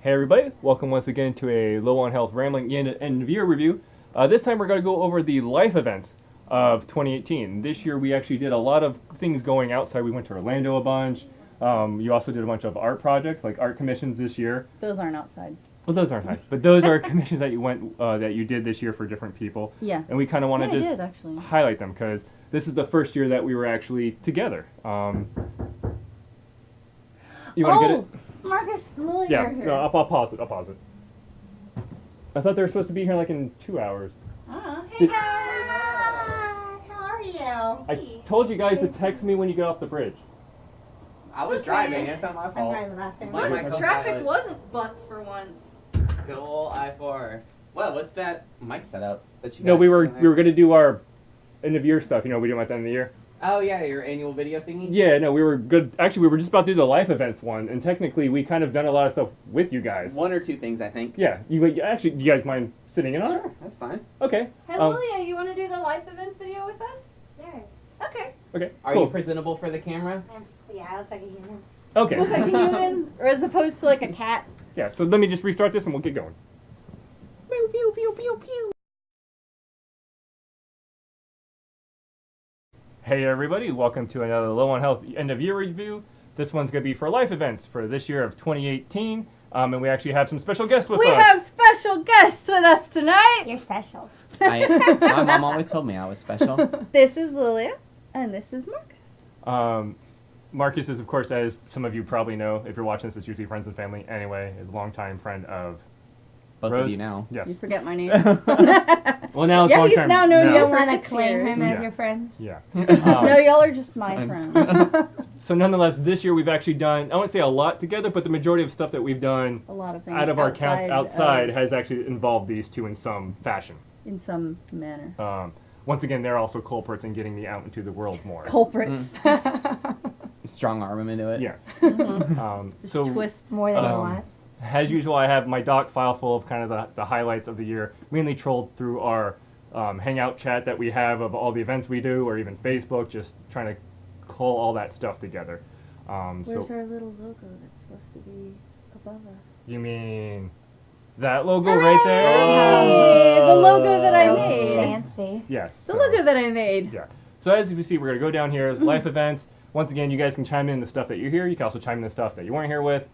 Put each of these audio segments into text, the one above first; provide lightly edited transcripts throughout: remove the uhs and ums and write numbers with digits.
Hey everybody, welcome once again to a Low on Health Rambling end of year review. This time we're going to go over the life events of 2018. This year we actually did a lot of things going outside. We went to Orlando a bunch. You also did a bunch of art projects, like art commissions this year. Those aren't outside. Well, those aren't high, but those are commissions that you did this year for different people. Yeah. And we kind of want to Yeah, just highlight them because this is the first year that we were actually together. You want to get it? Marcus, Lily Yeah, are here. no, I'll pause it. I thought they were supposed to be here like in 2 hours. Hey guys! How are you? I told you guys to text me when you get off the bridge. I was driving. It's not my I'm fault. going laughing. Blame my Traffic co-pilot. wasn't butts for once. Good old I-4. What? What's that mic setup that you No, got we were in there? gonna do our end of year stuff. You know, we do them at the end of the year. Oh yeah, your annual video thingy. Yeah, no, we were good. Actually, we were just about to do the life events one, and technically, we kind of done a lot of stuff with you guys. One or two things, I think. Yeah, you actually, do you guys mind sitting in on it? Sure, that's fine. Okay. Hey Lilia, you want to do the life events video with us? Sure. Okay. Okay. Are cool. you presentable for the camera? Yeah, I look like a human. Okay. Look like a human, or as opposed to like a cat. Yeah. So let me just restart this, and we'll get going. Pew pew pew pew pew. Hey everybody, welcome to another Low on Health end of year review. This one's going to be for life events for this year of 2018. And we actually have some special guests with us. We have special guests with us tonight. You're special. My mom always told me I was special. This is Lilia, and this is Marcus. Marcus is, of course, as some of you probably know, if you're watching this, it's usually friends and family. Anyway, is a longtime friend of Both Rose. of you now. Yes. You forget my name. Well, now it's Yeah, long he's term. now known You you don't for want to 6 claim years. him Yeah. as your friend? Yeah. No, y'all are just my friends. So nonetheless, this year we've actually done, I won't say a lot together, but the majority of stuff that we've done A lot of things out of our camp outside of- has actually involved these two in some fashion. in some manner. Once again, they're also culprits in getting me out into the world more. Culprits. Strong arm him into it. Yes. Just So, twist. More than you Um, want. as usual, I have my doc file full of kind of the highlights of the year, mainly trolled through our Hangout chat that we have of all the events we do, or even Facebook, just trying to cull all that stuff together. Where's So our little logo that's supposed to be above us? you mean that logo right there? Hey, the logo that I Oh, made. Fancy. Yes. The so- logo that I made. Yeah. So as you can see, we're going to go down here, life events. Once again, you guys can chime in the stuff that you're here. You can also chime in the stuff that you weren't here with.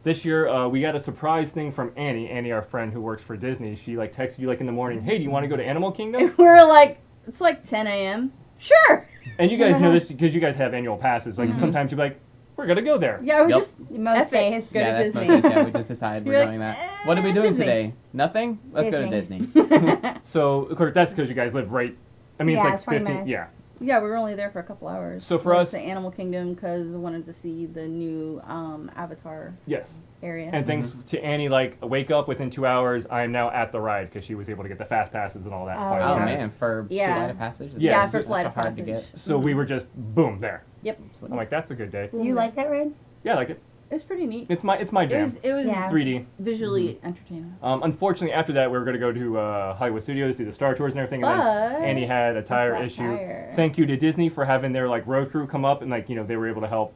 This year, we got a surprise thing from Annie. Annie, our friend who works for Disney. She like texted you like in the morning, hey, do you want to go to Animal Kingdom? And we're like, it's like 10 a.m. Sure. And you guys know this because you guys have annual passes. Like sometimes you're like, we're going to go there. Yeah, we Yep. just Most F it. days. Go Yeah, to that's Disney. most days. Yeah, we just decided You're we're like, doing that. What are we doing Disney. today? Nothing? Let's go to Disney. So, of course, that's because you guys live right. I mean, Yeah, it's 20 like 15. minutes. Yeah. Yeah, we were only there for a couple hours. So for Went us- to Animal Kingdom because I wanted to see the new Avatar Yes. area. And thanks to Annie, like, wake up within 2 hours, I am now at the ride because she was able to get the fast passes and all that. Oh, fun Oh yeah. jazz. man, for Yeah. Flight of Passage. Yes. Yeah, for That's Flight of hard to Passage. get. So we were just, boom, there. Yep. I'm like, that's a good day. You like that ride? Yeah, I like it. It was pretty neat. It's my It jam. was Yeah. 3D. visually entertaining. Unfortunately, after that, we were going to go to Hollywood Studios, do the Star Tours and everything. And But then Annie had a tire flat issue. tire. Thank you to Disney for having their like road crew come up and like they were able to help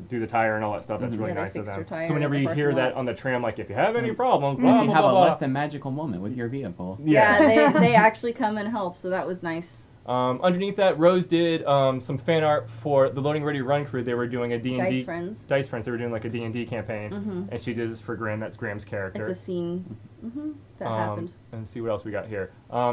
do the tire and all that stuff. That's really Yeah, they nice of fixed them. her tire So whenever in the you hear parking that lot. on the tram, like if you have any problems, blah You blah have blah a blah. less than magical moment with your vehicle. Yeah, they actually come and help, so that was nice. Underneath that, Rose did some fan art for the Loading Ready Run crew. They were doing a D&D. Dice Friends. Dice Friends. They were doing like a D&D campaign, Mhm. and she did this for Graham. That's Graham's character. It's a scene that happened. And see what else we got here.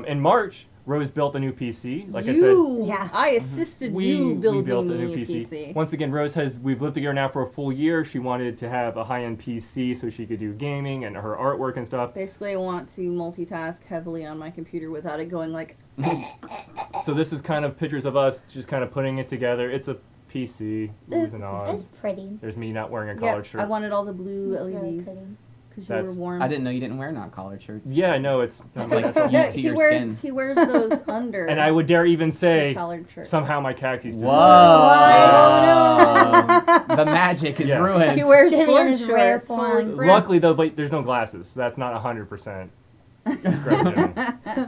In March, Rose built a new PC. Like I said, you, Yeah. I assisted you building built a me new PC. Once again, Rose we've lived together now for a full year. She wanted to have a high-end PC so she could do gaming and her artwork and stuff. Basically, I want to multitask heavily on my computer without it going like. So this is kind of pictures of us just kind of putting it together. It's a PC, oohs and It's ahs. pretty. There's me not wearing a Yeah, collared shirt. I wanted all the blue It's really LEDs pretty. because you were That's- warm. I didn't know you didn't wear not collared shirts. Yeah, I know it's Like, and used to your skin. He wears those under. I would dare even his say collared shirt. somehow my khakis. Whoa! What? The magic is Yeah. ruined. He wears Jimmy board in his rare shorts. form. Luckily though, but there's no glasses, so that's not 100%. Scrub Jimmy.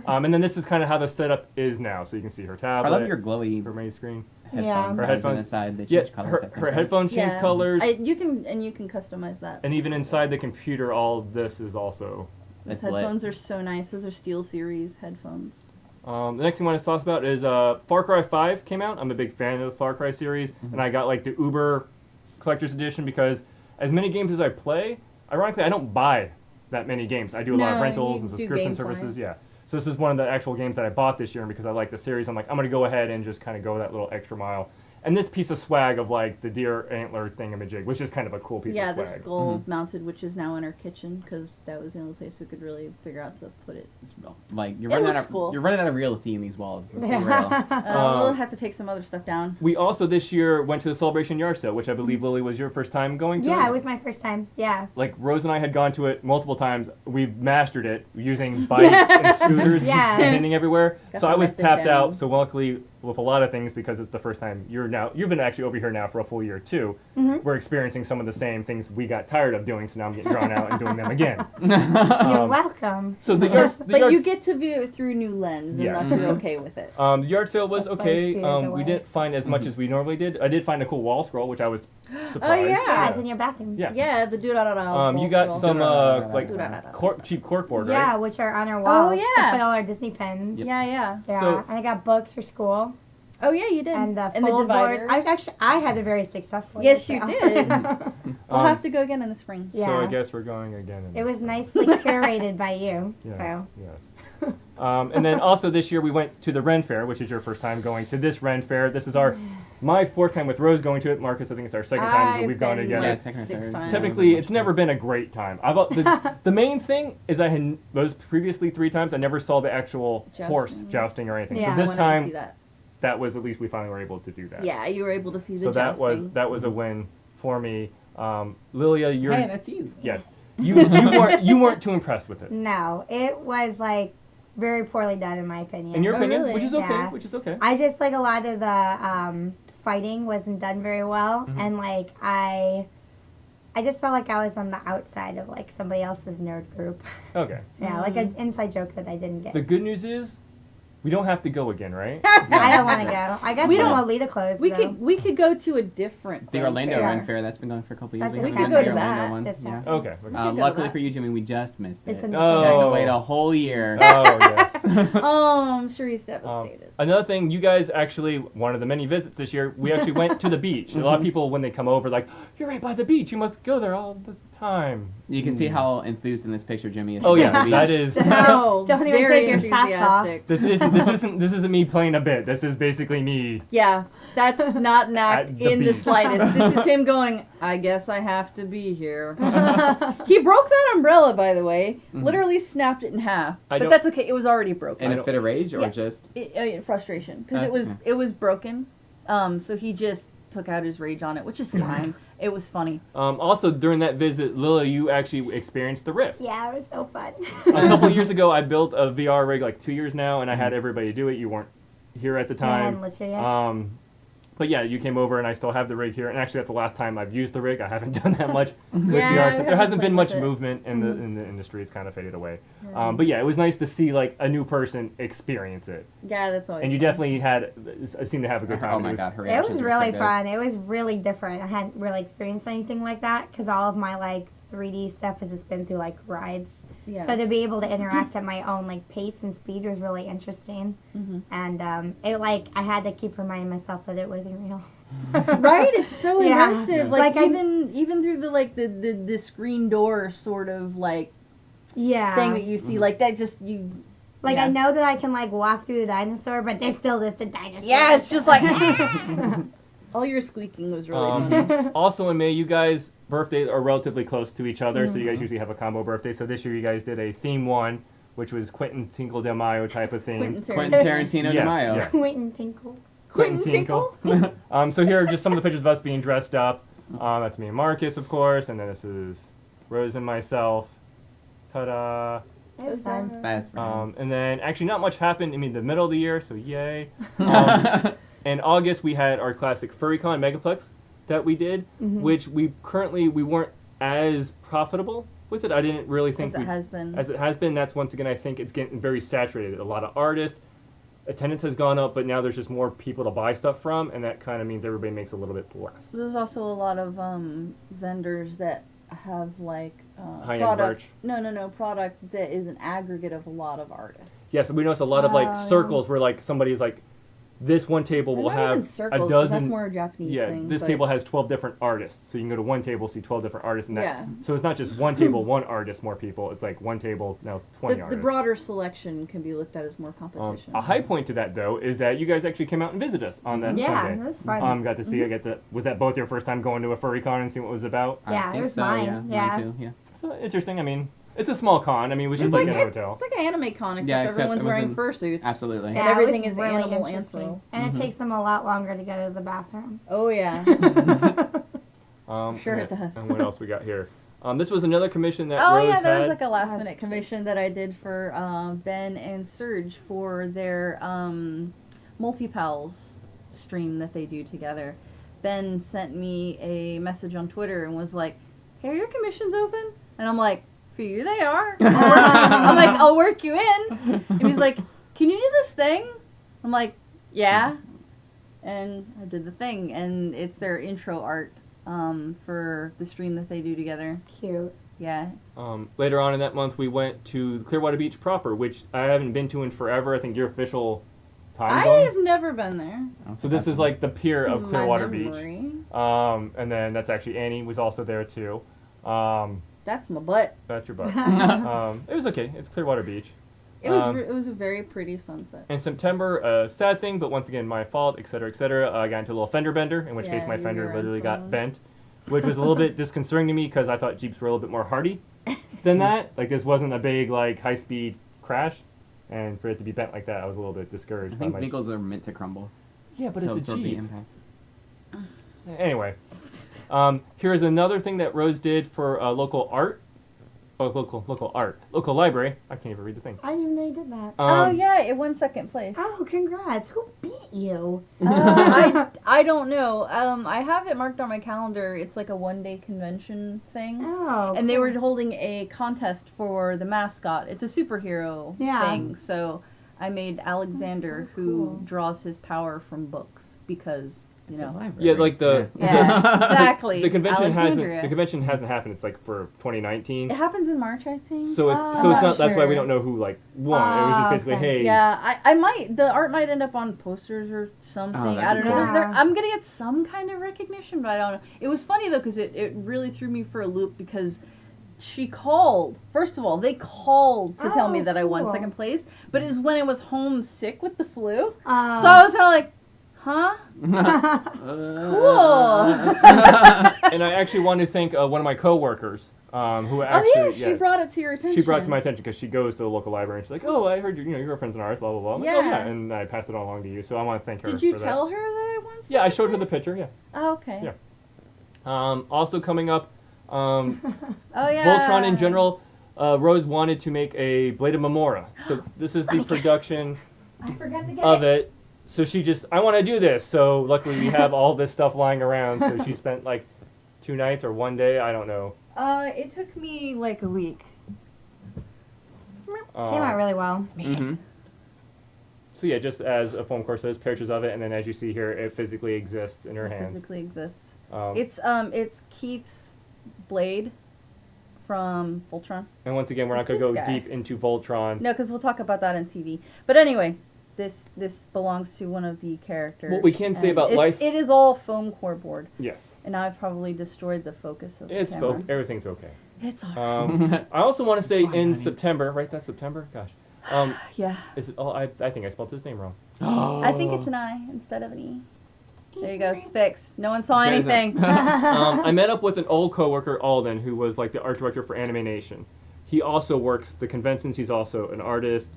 And then this is kind of how the setup is now. So you can see her I tablet, love your glowy. her main screen. headphones. Her As an headphones. aside, they Yeah, change colors. I think, her right? headphones change Yeah. colors, You can customize that. and even inside the computer, all of this is also. Those It's lit. headphones are so nice. Those are Steel Series headphones. The next thing I want to talk about is Far Cry 5 came out. I'm a big fan of the Far Cry series, and I got like the Uber Collector's Edition because as many games as I play, ironically, I don't buy that many games. I do a lot of No, rentals you and do subscription Gamefly. services. Yeah. So this is one of the actual games that I bought this year, and because I like the series, I'm like, I'm going to go ahead and just kind of go that little extra mile. And this piece of swag of like the deer antler thingamajig, which is kind of a cool piece Yeah, of the swag. skull mounted, which is now in our kitchen because that was the only place we could really figure out to put it. It's like you're It running out looks of cool. you're running out of realty in these walls. Let's be real. We'll have to take some other stuff down. We also this year went to the Celebration Yard Sale, which I believe Lily was your first time going to. Yeah, it was my first time. Yeah. Like Rose and I had gone to it multiple times. We mastered it using bikes and scooters Yeah. and hitting everywhere. Got So the I was method tapped down. out. So luckily, with a lot of things, because it's the first time you've been actually over here now for a full year too. We're experiencing some of the same things we got tired of doing. So now I'm getting drawn out and doing them again. You're welcome. So the yard, the But yard, you get to view it through new lens, and Yeah. thus you're okay with it. the yard sale was That's why okay. scooters We away. didn't find as much as we normally did. I did find a cool wall scroll, which I was surprised. yeah. Yeah, it's in your bathroom. Yeah. Yeah, the do-da-da-da. You got some like Do-da-da-da. cheap corkboard, Yeah, right? which are on our walls. yeah. To put all our Disney pens. Yeah, yeah. Yeah, So- and I got books for school Oh, yeah, you did. and the and the fold board. dividers. I had a very successful. Yes, year, you so. did. We'll have to go again in the spring. Yeah. So I guess we're going again. In It the was nicely curated by you. Yes, So yes. And then also this year we went to the Ren Fair, which is your first time going to this Ren Fair. This is my fourth time with Rose going to it. Marcus, I think it's our second time that we've gone been together. Yeah, like second or 6 third. times. Typically, it's never been a great time. The main thing is I had those previously 3 times I never saw the actual horse Jousting. jousting or anything. Yeah. So I this wanted to time see that. that was at least we finally were able to do that. Yeah, you were able to see the So jousting. that was a win for me. Lilia, you're Hey, that's you. yes. You weren't too impressed with it. no, it was like very poorly done in my opinion. In your Oh, opinion, really? which is okay, Yeah. which is okay. I just like a lot of the fighting wasn't done very well, and like I just felt like I was on the outside of like somebody else's nerd group. Okay. Yeah, like an inside joke that I didn't get. The good news is we don't have to go again, right? I don't want to go. I got We some don't- Lolita clothes. we though. could go to a different The Ren Orlando Fair. Ren Fair that's been going for a couple years. That just We happened. the We could go to Orlando that. one. Just Yeah. happened. Okay. could go to Luckily that. for you, Jimmy, we just missed It's it. in You the had to Oh. wait a whole year. Oh yes. Oh, I'm sure he's devastated. Another thing, you guys actually, one of the many visits this year, we actually went to the beach. A lot of people, when they come over, like, you're right by the beach. You must go there all the time. You can see how enthused in this picture Jimmy is. Oh to yeah, go to the that beach. is. No, Don't even very take your socks off. enthusiastic. This isn't me playing a bit. This is basically me. Yeah, that's not an act At the in the beach. slightest. This is him going, I guess I have to be here. He broke that umbrella, by the way. Literally snapped it in half. I But don't- that's okay. It was already broken. In a fit of rage or Yeah. just Frustration. Because Yeah. it was broken. So he just took out his rage on it, which is fine. It was funny. Also, during that visit, Lila, you actually experienced the Rift. Yeah, it was so fun. A couple years ago, I built a VR rig, like 2 years now, and I had everybody do it. You weren't here at the time. But yeah, you came over, and I still have the rig here. And actually, that's the last time I've used the rig. I haven't done that much with Yeah, VR I stuff. There haven't hasn't been played much with it. movement in the industry. It's kind of faded away. But yeah, it was nice to see like a new person experience it. Yeah, that's always And you fun. definitely seemed to have a good time. Oh It my was- god, her It reactions was were really so good. fun. It was really different. I hadn't really experienced anything like that because all of my like 3D stuff has just been through like rides. Yeah. So to be able to interact at my own like pace and speed was really interesting. And it like I had to keep reminding myself that it wasn't real. Right? It's so Yeah. immersive. Like, Like, even through the like the screen door sort of like Yeah. thing that you see, like that just you Like yeah. I know that I can like walk through the dinosaur, but there's still just a dinosaur. Yeah, it's just like all your squeaking was really funny. Also in May, you guys' birthdays are relatively close to each other, so you guys usually have a combo birthday. So this year you guys did a theme one, which was Quentin Tinkle de Mayo type of theme. Quentin Quentin Tarantino de Yes, Mayo. yeah. Wait and tinkle. Quentin Tinkle. So here are just some of the pictures of us being dressed up. That's me and Marcus, of course, and then this is Rose and myself. Ta-da! It was fun. That's right. And then actually not much happened. I mean, the middle of the year, so yay. In August, we had our classic FurryCon Megaplex that we did, which we weren't as profitable with it. I didn't really think As it has been. as it has been. That's once again, I think it's getting very saturated. A lot of artists. attendance has gone up, but now there's just more people to buy stuff from, and that kind of means everybody makes a little bit less. There's also a lot of vendors that have like High-end product. merch. No, product that is an aggregate of a lot of artists. Yes, we notice a lot of like circles where like somebody's like, this one table They're will not have even circles, a 'cause dozen. That's more a Japanese Yeah, thing. this but table has 12 different artists, so you can go to one table, see 12 different artists, and that. Yeah. So it's not just one table, one artist, more people. It's like one table, now 20 the artists. broader selection can be looked at as more competition. A high point to that though is that you guys actually came out and visited us on that Yeah, Sunday. it was fun. Got to see. I was that both your first time going to a furry con and seeing what it was about? Yeah, I it think was so, mine. Yeah, Yeah. mine too. Yeah. So interesting. I mean, it's a small con. I mean, it was just It's like like in a hotel. It's like an anime con, except Yeah, except everyone's it wearing wasn't- fursuits. Absolutely. And Yeah, it everything was is really animal interesting. anthro. And it takes them a lot longer to go to the bathroom. Oh yeah. Sure it and- does. And what else we got here? This was another commission that Oh Rose yeah, there had. was like a last That's minute commission that I did for Ben and Serge for their multi-pals stream that they do together. Ben sent me a message on Twitter and was like, "Hey, are your commissions open?" And I'm like, "For you, they are." I'm like, "I'll work you in." And he's like, "Can you do this thing?" I'm like, "Yeah." And I did the thing, and it's their intro art for the stream that they do together. Cute. Yeah. Later on in that month, we went to Clearwater Beach proper, which I haven't been to in forever. I think your official time I zone. have never been there. So this is like the pier To of my Clearwater Beach. memory. And then that's actually Annie was also there too. That's my butt. That's your butt. It was okay. It's Clearwater Beach. It was it was a very pretty sunset. In September, sad thing, but once again, my fault, etc., etc. I got into a little fender bender, in which case Yeah, my you fender were literally on got some. bent, which was a little bit disconcerting to me because I thought Jeeps were a little bit more hardy than that. Like this wasn't a big like high-speed crash, and for it to be bent like that, I was a little bit discouraged. I by think my vehicles are meant to crumble. Yeah, but to it's a absorb the Jeep. impact. Anyway, here is another thing that Rose did for local art. Oh, local library. I can't even read the thing. I didn't even know you did that. Oh yeah, it won second place. Oh, congrats. Who beat you? I don't know. I have it marked on my calendar. It's like a 1-day convention thing. Oh. And they cool. were holding a contest for the mascot. It's a superhero Yeah. thing. So I made Alexander, so who cool. draws his power from books, because It's a library. Yeah, like the yeah, exactly. the convention Alexandria. hasn't happened. It's like for 2019. It happens in March, I think. So it's Oh, so it's I'm not. not That's why we sure. don't know who like won. It was just basically, okay. hey. Yeah, I might. The art might end up on posters or something. Oh, I that'd don't be know. cool. I'm gonna get some kind of recognition, but I don't know. It was funny though, because it really threw me for a loop, because she called. First of all, they called to tell me Oh, that I won cool. second place, but it was when I was home sick with the flu. So Oh. I was kind of like, huh? Cool. And I actually want to thank one of my coworkers who actually Oh yeah, she brought it to your attention. she brought it to my attention because she goes to the local library and she's like, oh, I heard your girlfriend's an artist, blah blah blah. I'm like, oh Yeah. yeah, and I passed it on along to you. So I want to thank her. Did you for tell her that I won? That. Yeah, I second showed her the place? picture. Yeah. Oh, okay. Yeah. Also coming up, Oh yeah. Voltron in general. Rose wanted to make a Blade of Memora. So this is the production I forgot to get of it. So I want to do this. So luckily we have all this stuff lying around. So she spent like 2 nights or 1 day. I don't know. It took me like a week. Came out really well. Mm-hmm. So yeah, just as a foam core says, pictures of it, and then as you see here, it physically exists in her It hands. physically exists. Um, It's Keith's blade from Voltron. and once again, we're not Who's going to go this guy? deep into Voltron. No, because we'll talk about that on TV. But anyway, this belongs to one of the characters. What we can say and about life- it is all foam core board, Yes, and I've probably destroyed the focus of it's the camera. everything's okay. It's all I also want to say fine, in honey. September, right? That's September. Gosh, yeah. is it? Oh, I think I spelled his name wrong. I think it's an I instead of an E. There you go. It's fixed. No one saw There's a- anything. I met up with an old coworker, Alden, who was like the art director for Anime Nation. He also works the conventions. He's also an artist.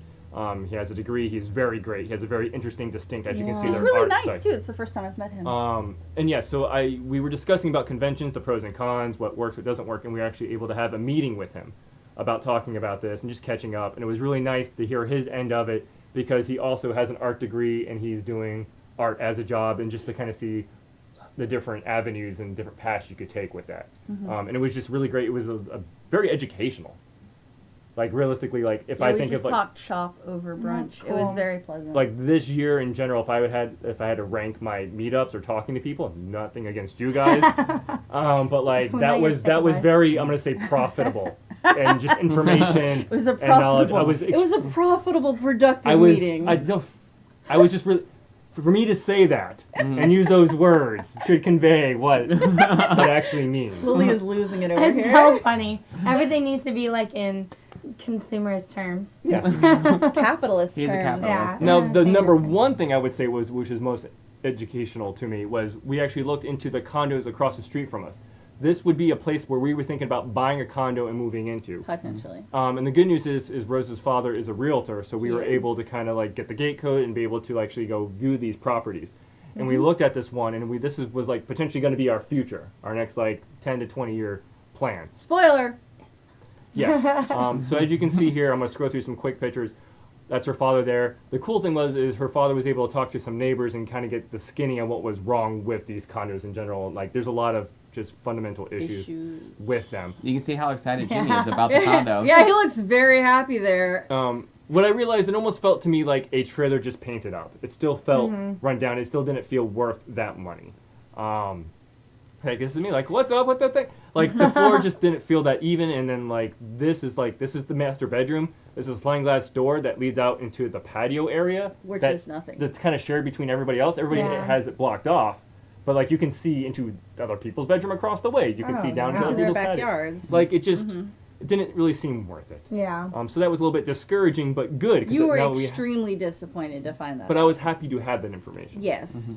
He has a degree. He's very great. He has a very interesting, distinct, as you can see, He's their really art nice style. too. It's the first time I've met him. And yeah, so we were discussing about conventions, the pros and cons, what works, what doesn't work, and we were actually able to have a meeting with him about talking about this and just catching up. And it was really nice to hear his end of it, because he also has an art degree and he's doing art as a job, and just to kind of see the different avenues and different paths you could take with that. And it was just really great. It was a very educational. Like realistically, like if Yeah, I we think just of like talked shop over brunch. That's It was cool. very pleasant. like this year in general, if I had to rank my meetups or talking to people, nothing against you guys, but like Well, now that you're was sick that of was us. very, I'm gonna say, profitable and just information it was a and knowledge. profitable. It was a profitable, productive meeting. I was just really. For me to say that and use those words should convey what it actually means. Lily is losing it over It's here. so funny. Everything needs to be like in consumerist terms. Yes. Capitalist He's a terms. capitalist. Yeah. Now, the Same number thing. one thing I would say was, which is most educational to me, was we actually looked into the condos across the street from us. This would be a place where we were thinking about buying a condo and moving into. Potentially. And the good news is Rose's father is a realtor, so we were Yes. able to kind of like get the gate code and be able to actually go view these properties. And we looked at this one, and was like potentially going to be our future, our next like 10 to 20 year plan. Spoiler. Yes. So as you can see here, I'm going to scroll through some quick pictures. That's her father there. The cool thing is her father was able to talk to some neighbors and kind of get the skinny on what was wrong with these condos in general. Like there's a lot of just fundamental issues with them. You can see how excited Jimmy is about the condo. Yeah, he looks very happy there. What I realized, it almost felt to me like a trailer just painted up. It still felt run down. It still didn't feel worth that money. Like this is me. Like, what's up with that thing? Like the floor just didn't feel that even. And then like this is the master bedroom. There's a sliding glass door that leads out into the patio area. Which that- is nothing. That's kind of shared between everybody else. Everybody Yeah. has it blocked off. But like you can see into other people's bedroom across the way. You can see down wow. into Into other their people's patio. backyards. Like it just it didn't really seem worth it. Yeah. So that was a little bit discouraging, but good. 'Cause You were now we extremely disappointed to find that. but I was happy to have that information. Yes.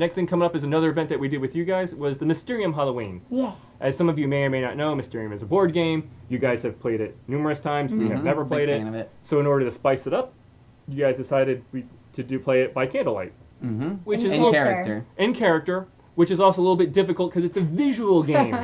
Next thing coming up is another event that we did with you guys was the Mysterium Halloween. Yeah. As some of you may or may not know, Mysterium is a board game. You guys have played it numerous times. We have never Big played fan it. of it. So in order to spice it up, you guys decided to play it by candlelight, Mm-hmm. which is a In little character. in character, which is also a little bit difficult because it's a visual game.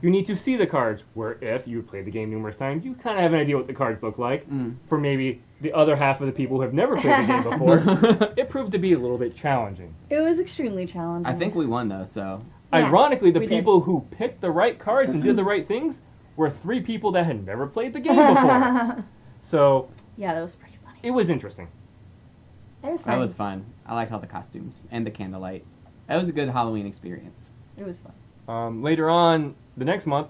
You need to see the cards. Where if you played the game numerous times, you kind of have an idea what the cards look like. For maybe the other half of the people who have never played the game before, it proved to be a little bit challenging. It was extremely challenging. I think we won though, so Yeah. Ironically, the We did. people who picked the right cards and did the right things were 3 people that had never played the game before. So Yeah, that was pretty funny. it was interesting. It was that fun. was fun. I liked all the costumes and the candlelight. It was a good Halloween experience. It was fun. Later on, the next month,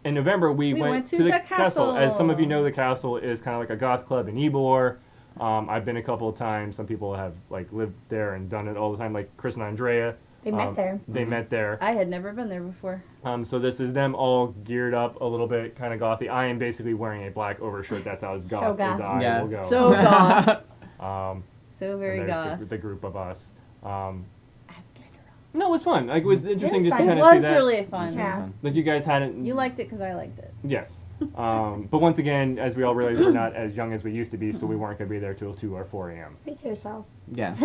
in November, we went to the the castle. As some of you castle. know, the castle is kind of like a goth club in Ybor. I've been a couple of times. Some people have like lived there and done it all the time, like Chris and Andrea. They met there. They met there. I had never been there before. So this is them all geared up a little bit, kind of gothy. I am basically wearing a black overshirt. That's how as goth as goth. I Yeah. will go. So goth. Um, So very and there's goth. the group of us. No, it was fun. Like it was interesting was just to fun. kind It of see was that. really It was fun. really Yeah. fun. Like you guys hadn't. You liked it because I liked it. Yes. But once again, as we all realize, we're not as young as we used to be, so we weren't going to be there till 2 or 4 a.m. Speak to yourself. Yeah.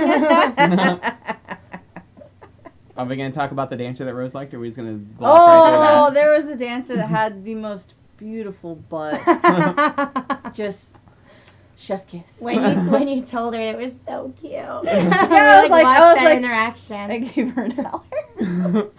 Are we gonna talk about the dancer that Rose liked, or are we just gonna gloss right Oh, through there was a dancer that had the most beautiful butt. Just chef kiss. When you told her, it was so cute. I was like- that interaction. I gave her an hour.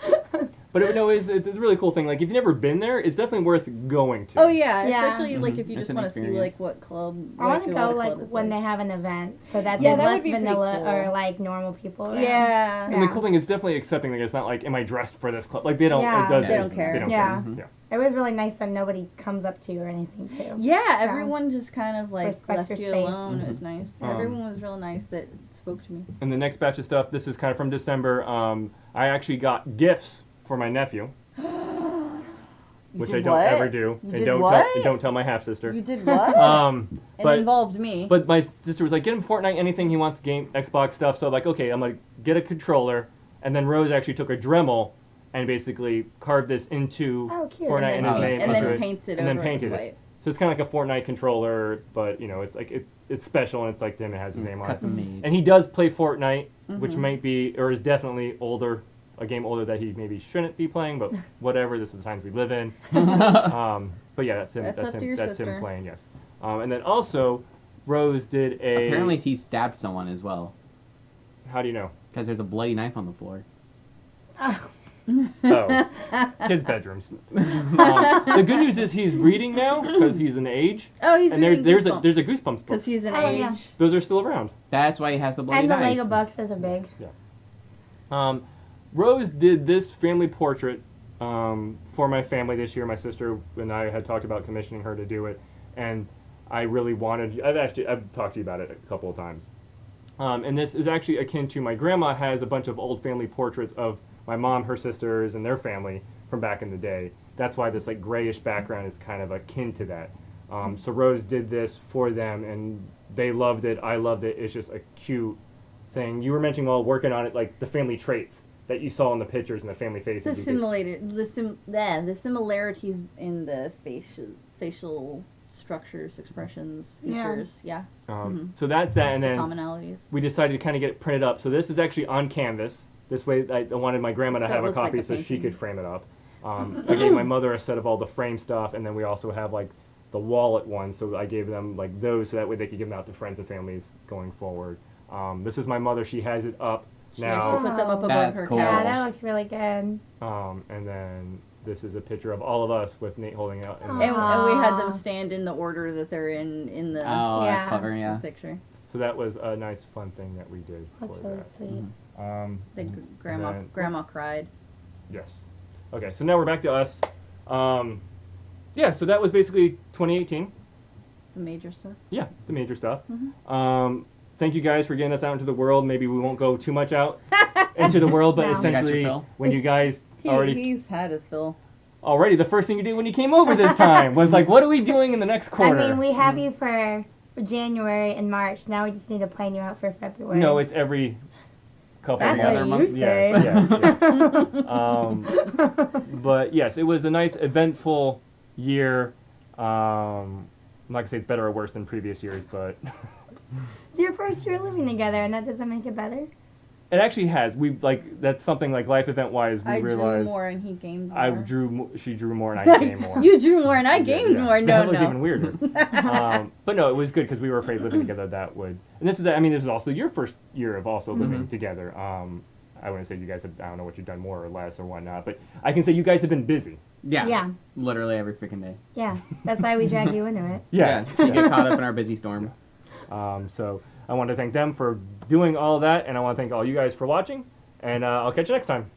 But it's a really cool thing. Like if you've never been there, it's definitely worth going to. Oh yeah, Yeah. especially like if you It's just an want to see experience. like what club. I want to what go a like club is when they have an event, so that Yeah, there's that would less be pretty vanilla cool. or like normal people around. Yeah. And the cool thing is definitely accepting. Like it's not like, am I dressed for this club? Like they don't. Yeah. It doesn't. They don't care. They don't Yeah. care. Yeah. It was really nice that nobody comes up to you or anything too. Yeah, everyone just kind of like Respects left your you space. alone. It was nice. Everyone was real nice that spoke to me. And the next batch of stuff. This is kind of from December. I actually got gifts for my nephew, which I did don't what? ever do, You and did don't what? tell, don't tell my half sister. You did what? It But involved me. But my sister was like, get him Fortnite, anything he wants, game, Xbox stuff. So I'm like, okay, I'm like, get a controller. And then Rose actually took a Dremel and basically carved this into Oh, cute. Fortnite and and his then, name and onto then it. painted and then over painted with it. white. So it's kind of like a Fortnite controller, but you know, it's like it's special and it's like him. It has his name on it. Custom made. And he does play Fortnite, which Mm-hmm. might be or is definitely older, a game older that he maybe shouldn't be playing, but whatever. This is the times we live in. But yeah, that's him. That's up to your That's him sister. playing. Yes. And then also, Rose did a. Apparently, he stabbed someone as well, How do you know? because there's a bloody knife on the floor. Oh, kids' bedrooms. The good news is he's reading now because he's an age. Oh, he's And reading there's a Goosebumps. Goosebumps book. Because he's an Oh, age. yeah. Those are still around. That's why he has the bloody And the knife. Lego boxes are big. Rose did this family portrait for my family this year. My sister and I had talked about commissioning her to do it, and I really wanted. I've talked to you about it a couple of times. And this is actually akin to my grandma has a bunch of old family portraits of my mom, her sisters, and their family from back in the day. That's why this like grayish background is kind of akin to that. So Rose did this for them, and they loved it. I loved it. It's just a cute thing. You were mentioning while working on it, like the family traits that you saw in the pictures and the family faces. The similarities in the facial structures, expressions, features. Yeah. So that's that, and then Commonalities. we decided to kind of get it printed up. So this is actually on canvas. This way, I wanted my grandma to So it have a looks like copy a so she painting. could frame it up. I gave my mother a set of all the frame stuff, and then we also have like the wallet one. So I gave them like those, so that way they could give them out to friends and families going forward. This is my mother. She has it up She now. put them up above That's her cool. Yeah, couch. that looks really good. And then this is a picture of all of us with Nate holding out. And we had them stand in the order that they're in the Oh, that's Yeah. clever, yeah. picture. So that was a nice, fun thing that we did. That's for really that. sweet. The And grandma cried. Yes. Okay, so now we're back to us. Yeah, so that was basically 2018. The major stuff. Yeah, the major stuff. Thank you guys for getting us out into the world. Maybe we won't go too much out into the world, but No. You got your essentially, fill? when you guys He's had his fill. already, the first thing you did when you came over this time was like, what are we doing in the next quarter? I mean, we have you for January and March. Now we just need to plan you out for February. No, it's every couple That's of other what months. you say. Yes. But yes, it was a nice, eventful year. I'm not gonna say it's better or worse than previous years, but It's your first year living together, and that doesn't make it better. it actually has. We like that's something like life event wise. We I drew realized more and he gamed more. I drew. She drew more and I gamed more. You drew more and I gamed Yeah. more. That No, was no. even weirder. But no, it was good because we were afraid living together that would. And this is, I mean, this is also your first year of also living together. I wouldn't say you guys have, I don't know what you've done more or less or whatnot, but I can say you guys have been busy. Yeah. Yeah. Literally every freaking day. Yeah, that's why we drag you into it. Yes. You get caught up in our busy storm. So I want to thank them for doing all that, and I want to thank all you guys for watching, and I'll catch you next time.